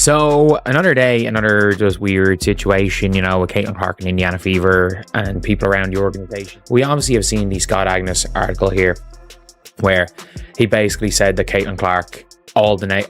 So another day, another just weird situation, with Caitlin Clark and Indiana Fever and people around the organization. We obviously have seen the Scott Agnes article here where he basically said that Caitlin Clark that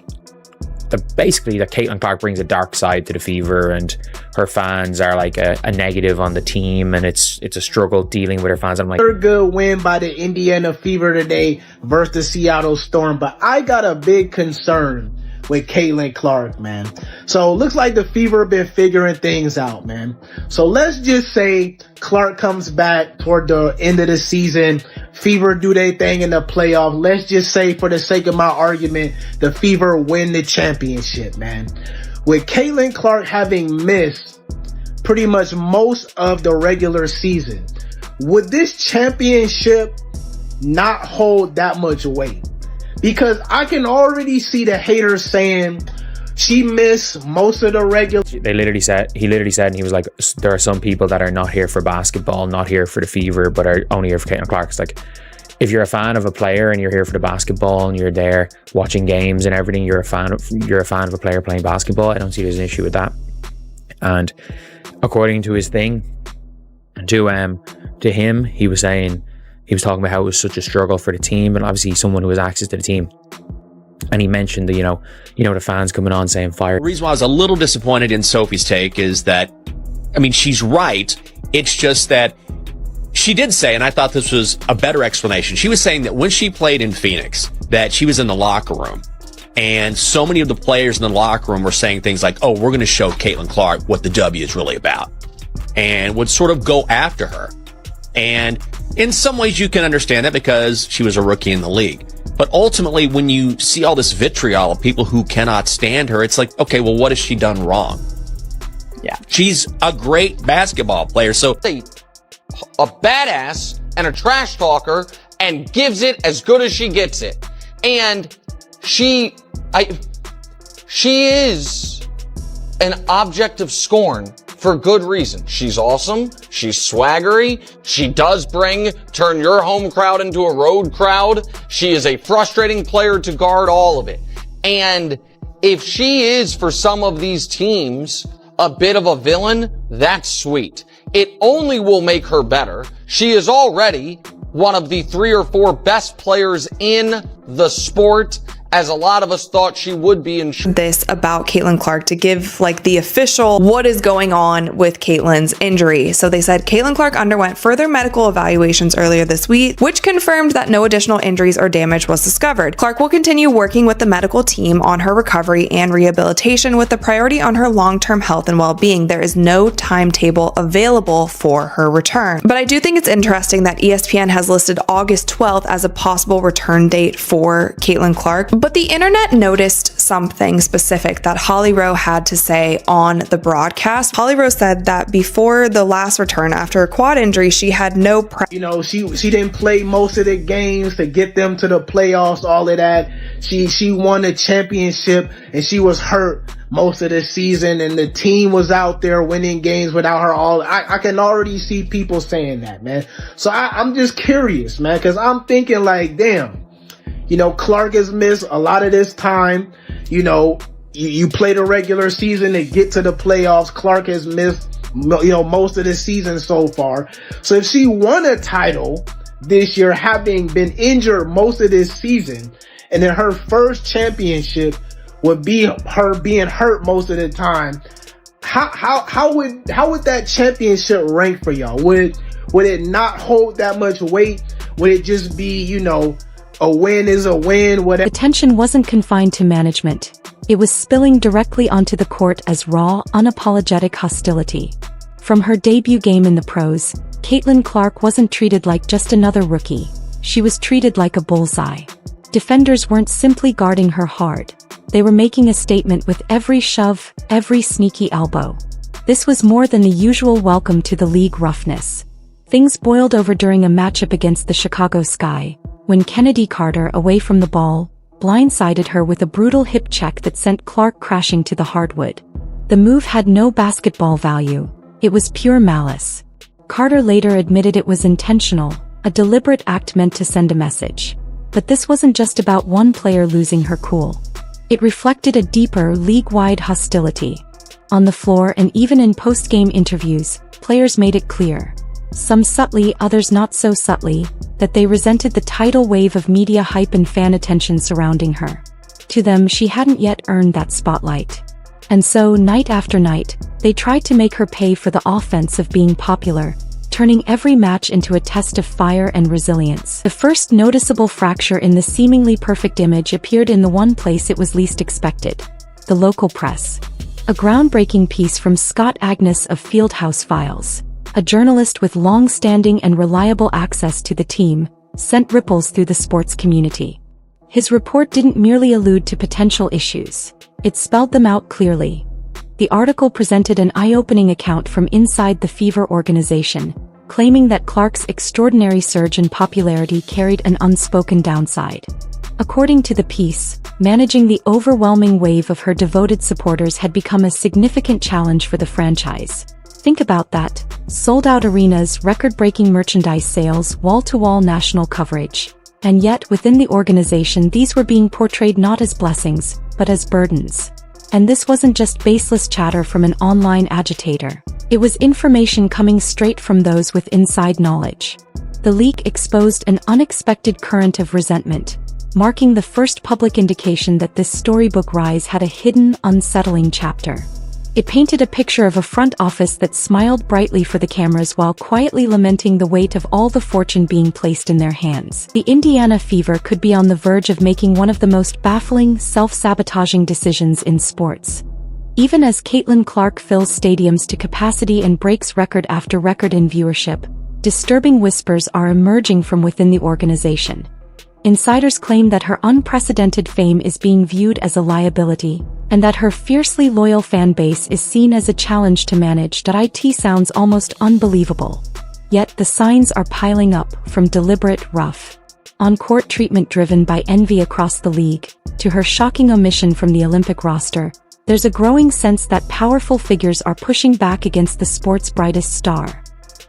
Caitlin Clark brings a dark side to the Fever, and her fans are like a negative on the team, and it's a struggle dealing with her fans. I'm like, a good win by the Indiana Fever today versus the Seattle Storm, but I got a big concern with Caitlin Clark, man. So looks like the Fever been figuring things out, man. So let's just say Clark comes back toward the end of the season. Fever do their thing in the playoff. Let's just say, for the sake of my argument, the Fever win the championship, man. With Caitlin Clark having missed pretty much most of the regular season, would this championship not hold that much weight? Because I can already see the haters saying she missed most of the regular. He literally said, and he was like, there are some people that are not here for basketball, not here for the Fever, but are only here for Caitlin Clark. It's like, if you're a fan of a player and you're here for the basketball and you're there watching games and everything, you're a fan of a player playing basketball. I don't see there's an issue with that. And according to his thing, to him, he was talking about how it was such a struggle for the team, and obviously someone who has access to the team. And he mentioned the, the fans coming on saying fire. The reason why I was a little disappointed in Sophie's take is that, she's right. It's just that she did say, and I thought this was a better explanation. She was saying that when she played in Phoenix, that she was in the locker room, and so many of the players in the locker room were saying things like, oh, we're going to show Caitlin Clark what the W is really about, and would sort of go after her. And in some ways you can understand that because she was a rookie in the league. But ultimately, when you see all this vitriol of people who cannot stand her, it's like, okay, well, what has she done wrong? Yeah. She's a great basketball player. So a badass and a trash talker and gives it as good as she gets it. And she is an object of scorn for good reason. She's awesome. She's swaggery. She does turn your home crowd into a road crowd. She is a frustrating player to guard, all of it. And if she is, for some of these teams, a bit of a villain, that's sweet. It only will make her better. She is already one of the 3 or 4 best players in the sport, as a lot of us thought she would be. This about Caitlin Clark to give the official what is going on with Caitlin's injury. So they said Caitlin Clark underwent further medical evaluations earlier this week, which confirmed that no additional injuries or damage was discovered. Clark will continue working with the medical team on her recovery and rehabilitation with the priority on her long-term health and well-being. There is no timetable available for her return. But I do think it's interesting that ESPN has listed August 12th as a possible return date for Caitlin Clark. But the internet noticed something specific that Holly Rowe had to say on the broadcast. Holly Rowe said that before the last return after a quad injury, she had no she didn't play most of the games to get them to the playoffs, all of that. She won a championship and she was hurt most of the season, and the team was out there winning games without her. I can already see people saying that, man. So I'm just curious, man, because I'm thinking damn, Clark has missed a lot of this time. You play the regular season to get to the playoffs. Clark has missed, most of the season so far. So if she won a title this year, having been injured most of this season, and then her first championship would be her being hurt most of the time, how would that championship rank for y'all? Would it not hold that much weight? Would it just be, a win is a win, whatever? The tension wasn't confined to management. It was spilling directly onto the court as raw, unapologetic hostility. From her debut game in the pros, Caitlin Clark wasn't treated like just another rookie. She was treated like a bullseye. Defenders weren't simply guarding her hard. They were making a statement with every shove, every sneaky elbow. This was more than the usual welcome to the league roughness. Things boiled over during a matchup against the Chicago Sky, when Kennedy Carter, away from the ball, blindsided her with a brutal hip check that sent Clark crashing to the hardwood. The move had no basketball value. It was pure malice. Carter later admitted it was intentional, a deliberate act meant to send a message. But this wasn't just about one player losing her cool. It reflected a deeper, league-wide hostility. On the floor and even in post-game interviews, players made it clear, some subtly, others not so subtly, that they resented the tidal wave of media hype and fan attention surrounding her. To them, she hadn't yet earned that spotlight. And so, night after night, they tried to make her pay for the offense of being popular, turning every match into a test of fire and resilience. The first noticeable fracture in the seemingly perfect image appeared in the one place it was least expected: the local press. A groundbreaking piece from Scott Agnes of Fieldhouse Files, a journalist with long-standing and reliable access to the team, sent ripples through the sports community. His report didn't merely allude to potential issues, it spelled them out clearly. The article presented an eye-opening account from inside the Fever organization, claiming that Clark's extraordinary surge in popularity carried an unspoken downside. According to the piece, managing the overwhelming wave of her devoted supporters had become a significant challenge for the franchise. Think about that: sold-out arenas, record-breaking merchandise sales, wall-to-wall national coverage. And yet, within the organization, these were being portrayed not as blessings, but as burdens. And this wasn't just baseless chatter from an online agitator. It was information coming straight from those with inside knowledge. The leak exposed an unexpected current of resentment, marking the first public indication that this storybook rise had a hidden, unsettling chapter. It painted a picture of a front office that smiled brightly for the cameras while quietly lamenting the weight of all the fortune being placed in their hands. The Indiana Fever could be on the verge of making one of the most baffling, self-sabotaging decisions in sports. Even as Caitlin Clark fills stadiums to capacity and breaks record after record in viewership, disturbing whispers are emerging from within the organization. Insiders claim that her unprecedented fame is being viewed as a liability, and that her fiercely loyal fan base is seen as a challenge to manage. It sounds almost unbelievable. Yet the signs are piling up, from deliberate, rough, on-court treatment driven by envy across the league, to her shocking omission from the Olympic roster. There's a growing sense that powerful figures are pushing back against the sport's brightest star.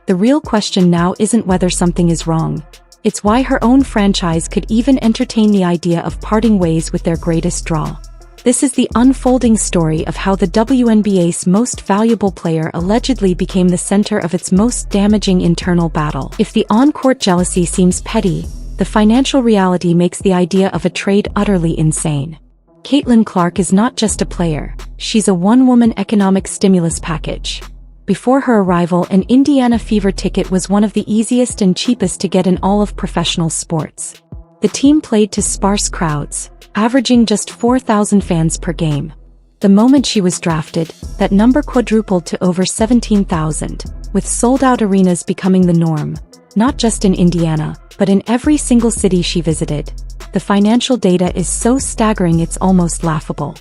The real question now isn't whether something is wrong. It's why her own franchise could even entertain the idea of parting ways with their greatest draw. This is the unfolding story of how the WNBA's most valuable player allegedly became the center of its most damaging internal battle. If the on-court jealousy seems petty, the financial reality makes the idea of a trade utterly insane. Caitlin Clark is not just a player, she's a one-woman economic stimulus package. Before her arrival, an Indiana Fever ticket was one of the easiest and cheapest to get in all of professional sports. The team played to sparse crowds, averaging just 4,000 fans per game. The moment she was drafted, that number quadrupled to over 17,000, with sold-out arenas becoming the norm, not just in Indiana, but in every single city she visited. The financial data is so staggering it's almost laughable.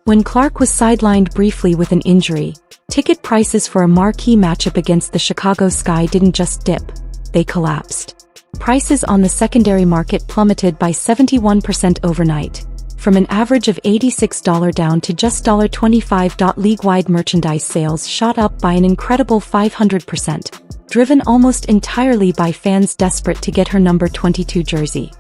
When Clark was sidelined briefly with an injury, ticket prices for a marquee matchup against the Chicago Sky didn't just dip, they collapsed. Prices on the secondary market plummeted by 71% overnight, from an average of $86 down to just $25. League-wide merchandise sales shot up by an incredible 500%, driven almost entirely by fans desperate to get her number 22 jersey.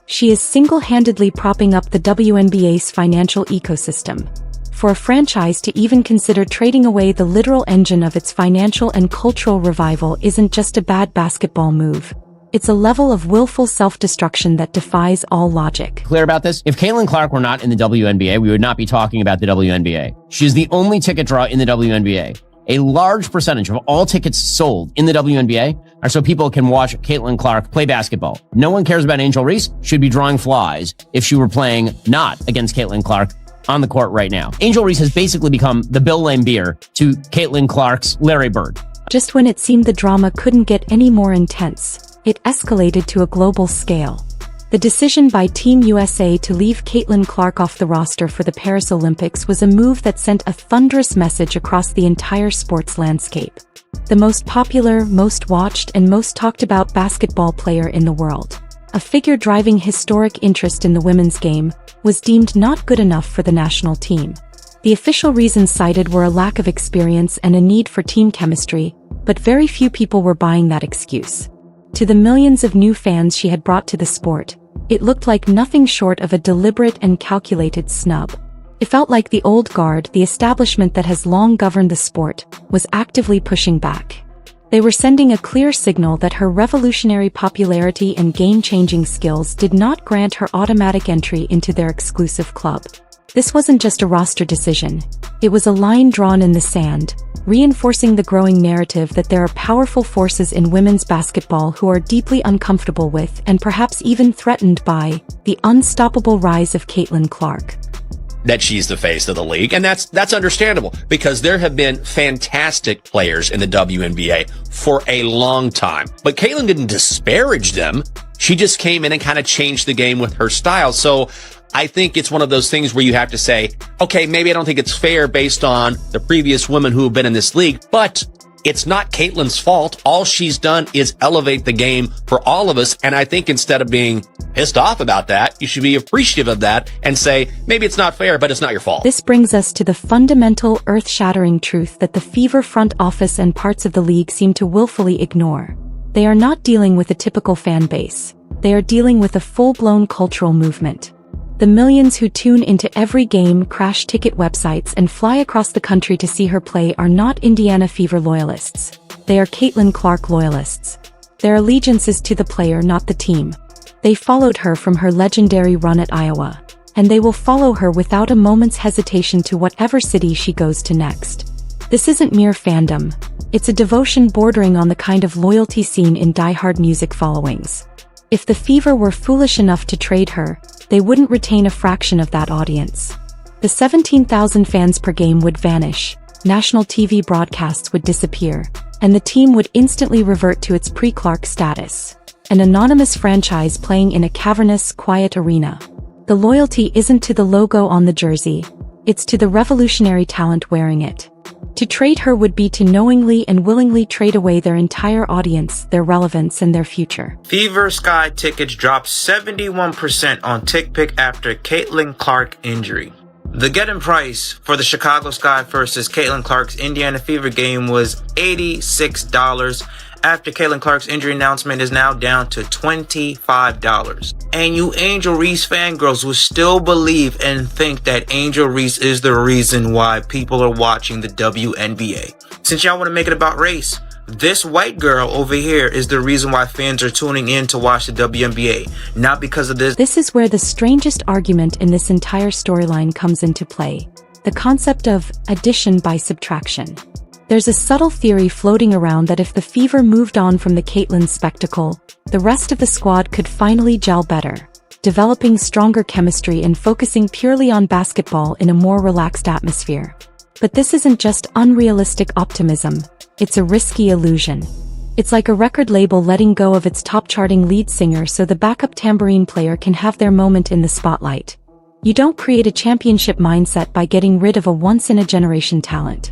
She is single-handedly propping up the WNBA's financial ecosystem. For a franchise to even consider trading away the literal engine of its financial and cultural revival isn't just a bad basketball move. It's a level of willful self-destruction that defies all logic. Clear about this? If Caitlin Clark were not in the WNBA, we would not be talking about the WNBA. She is the only ticket draw in the WNBA. A large percentage of all tickets sold in the WNBA are so people can watch Caitlin Clark play basketball. No one cares about Angel Reese. She'd be drawing flies if she were playing not against Caitlin Clark on the court right now. Angel Reese has basically become the Bill Laimbeer to Caitlin Clark's Larry Bird. Just when it seemed the drama couldn't get any more intense, it escalated to a global scale. The decision by Team USA to leave Caitlin Clark off the roster for the Paris Olympics was a move that sent a thunderous message across the entire sports landscape. The most popular, most watched, and most talked about basketball player in the world, a figure driving historic interest in the women's game, was deemed not good enough for the national team. The official reasons cited were a lack of experience and a need for team chemistry, but very few people were buying that excuse. To the millions of new fans she had brought to the sport, it looked like nothing short of a deliberate and calculated snub. It felt like the old guard, the establishment that has long governed the sport, was actively pushing back. They were sending a clear signal that her revolutionary popularity and game-changing skills did not grant her automatic entry into their exclusive club. This wasn't just a roster decision. It was a line drawn in the sand, reinforcing the growing narrative that there are powerful forces in women's basketball who are deeply uncomfortable with and perhaps even threatened by the unstoppable rise of Caitlin Clark. That she's the face of the league, and that's understandable because there have been fantastic players in the WNBA for a long time. But Caitlin didn't disparage them. She just came in and kind of changed the game with her style. So I think it's one of those things where you have to say, okay, maybe I don't think it's fair based on the previous women who have been in this league, but it's not Caitlin's fault. All she's done is elevate the game for all of us. And I think instead of being pissed off about that, you should be appreciative of that and say, maybe it's not fair, but it's not your fault. This brings us to the fundamental, earth-shattering truth that the Fever front office and parts of the league seem to willfully ignore. They are not dealing with a typical fan base. They are dealing with a full-blown cultural movement. The millions who tune into every game, crash ticket websites, and fly across the country to see her play are not Indiana Fever loyalists. They are Caitlin Clark loyalists. Their allegiance is to the player, not the team. They followed her from her legendary run at Iowa, and they will follow her without a moment's hesitation to whatever city she goes to next. This isn't mere fandom. It's a devotion bordering on the kind of loyalty seen in diehard music followings. If the Fever were foolish enough to trade her, they wouldn't retain a fraction of that audience. The 17,000 fans per game would vanish, national TV broadcasts would disappear, and the team would instantly revert to its pre-Clark status, an anonymous franchise playing in a cavernous, quiet arena. The loyalty isn't to the logo on the jersey, it's to the revolutionary talent wearing it. To trade her would be to knowingly and willingly trade away their entire audience, their relevance, and their future. Fever Sky tickets dropped 71% on TickPick after Caitlin Clark injury. The get-in price for the Chicago Sky versus Caitlin Clark's Indiana Fever game was $86. After Caitlin Clark's injury announcement is now down to $25. And you Angel Reese fangirls will still believe and think that Angel Reese is the reason why people are watching the WNBA. Since y'all want to make it about race, this white girl over here is the reason why fans are tuning in to watch the WNBA, not because of this. This is where the strangest argument in this entire storyline comes into play. The concept of addition by subtraction. There's a subtle theory floating around that if the Fever moved on from the Caitlin spectacle, the rest of the squad could finally gel better, developing stronger chemistry and focusing purely on basketball in a more relaxed atmosphere. But this isn't just unrealistic optimism, it's a risky illusion. It's like a record label letting go of its top-charting lead singer so the backup tambourine player can have their moment in the spotlight. You don't create a championship mindset by getting rid of a once-in-a-generation talent.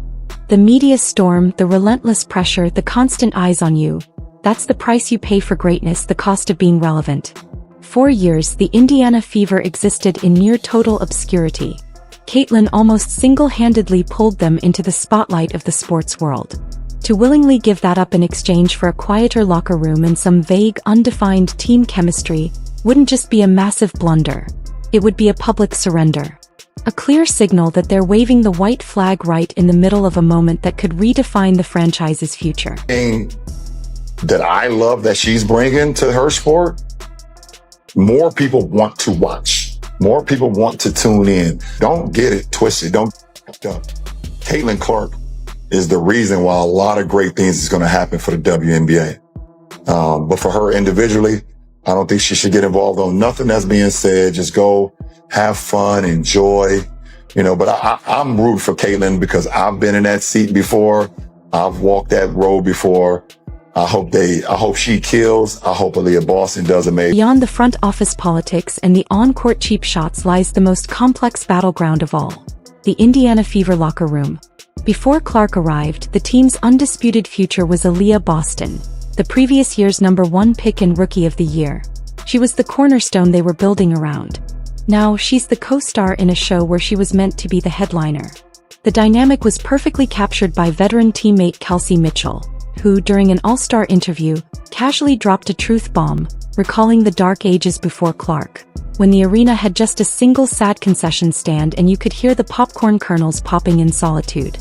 The media storm, the relentless pressure, the constant eyes on you. That's the price you pay for greatness, the cost of being relevant. For years, the Indiana Fever existed in near total obscurity. Caitlin almost single-handedly pulled them into the spotlight of the sports world. To willingly give that up in exchange for a quieter locker room and some vague, undefined team chemistry wouldn't just be a massive blunder. It would be a public surrender. A clear signal that they're waving the white flag right in the middle of a moment that could redefine the franchise's future. That I love that she's bringing to her sport, more people want to watch. More people want to tune in. Don't get it twisted. Don't get up. Caitlin Clark is the reason why a lot of great things is going to happen for the WNBA. But for her individually, I don't think she should get involved on nothing that's being said. Just go have fun, enjoy, but I'm rooting for Caitlin because I've been in that seat before. I've walked that road before. I hope she kills. I hope Aaliyah Boston does amazing. Beyond the front office politics and the on-court cheap shots lies the most complex battleground of all, the Indiana Fever locker room. Before Clark arrived, the team's undisputed future was Aaliyah Boston, the previous year's #1 pick and Rookie of the Year. She was the cornerstone they were building around. Now, she's the co-star in a show where she was meant to be the headliner. The dynamic was perfectly captured by veteran teammate Kelsey Mitchell, who, during an all-star interview, casually dropped a truth bomb, recalling the dark ages before Clark, when the arena had just a single sad concession stand and you could hear the popcorn kernels popping in solitude.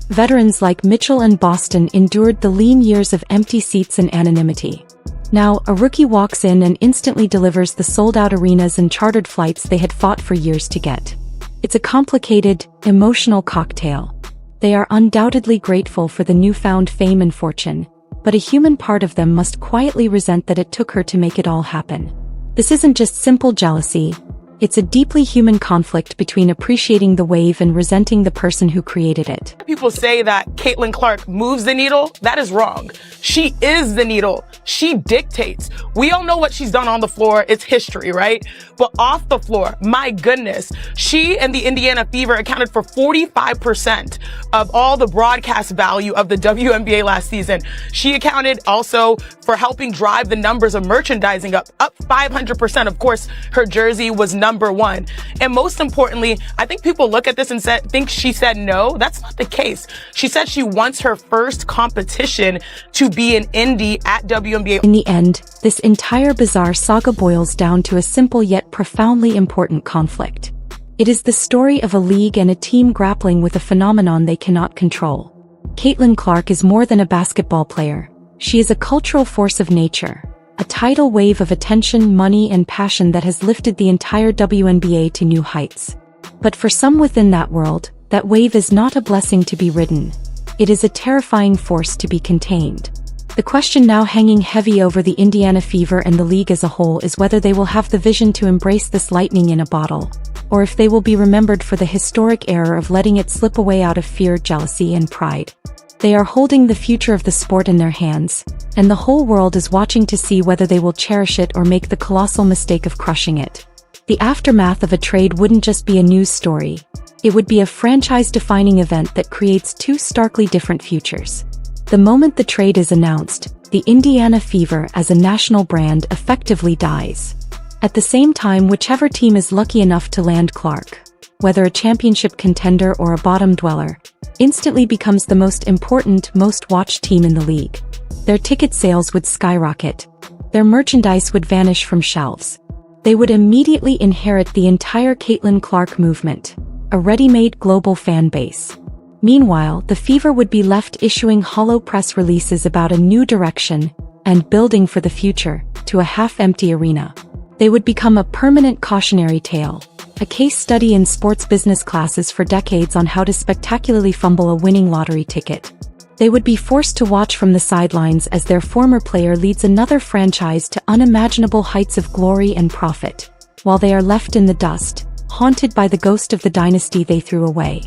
Veterans like Mitchell and Boston endured the lean years of empty seats and anonymity. Now, a rookie walks in and instantly delivers the sold-out arenas and chartered flights they had fought for years to get. It's a complicated, emotional cocktail. They are undoubtedly grateful for the newfound fame and fortune, but a human part of them must quietly resent that it took her to make it all happen. This isn't just simple jealousy, it's a deeply human conflict between appreciating the wave and resenting the person who created it. People say that Caitlin Clark moves the needle. That is wrong. She is the needle. She dictates. We all know what she's done on the floor. It's history, right? But off the floor, my goodness, she and the Indiana Fever accounted for 45% of all the broadcast value of the WNBA last season. She accounted also for helping drive the numbers of merchandising up 500%. Of course, her jersey was number one. And most importantly, I think people look at this and think she said no. That's not the case. She said she wants her first competition to be an Indy at WNBA. In the end, this entire bizarre saga boils down to a simple yet profoundly important conflict. It is the story of a league and a team grappling with a phenomenon they cannot control. Caitlin Clark is more than a basketball player. She is a cultural force of nature. A tidal wave of attention, money, and passion that has lifted the entire WNBA to new heights. But for some within that world, that wave is not a blessing to be ridden. It is a terrifying force to be contained. The question now hanging heavy over the Indiana Fever and the league as a whole is whether they will have the vision to embrace this lightning in a bottle, or if they will be remembered for the historic error of letting it slip away out of fear, jealousy, and pride. They are holding the future of the sport in their hands, and the whole world is watching to see whether they will cherish it or make the colossal mistake of crushing it. The aftermath of a trade wouldn't just be a news story. It would be a franchise-defining event that creates two starkly different futures. The moment the trade is announced, the Indiana Fever as a national brand effectively dies. At the same time, whichever team is lucky enough to land Clark, whether a championship contender or a bottom dweller, instantly becomes the most important, most watched team in the league. Their ticket sales would skyrocket. Their merchandise would vanish from shelves. They would immediately inherit the entire Caitlin Clark movement, a ready-made global fan base. Meanwhile, the Fever would be left issuing hollow press releases about a new direction and building for the future to a half-empty arena. They would become a permanent cautionary tale, a case study in sports business classes for decades on how to spectacularly fumble a winning lottery ticket. They would be forced to watch from the sidelines as their former player leads another franchise to unimaginable heights of glory and profit, while they are left in the dust, haunted by the ghost of the dynasty they threw away.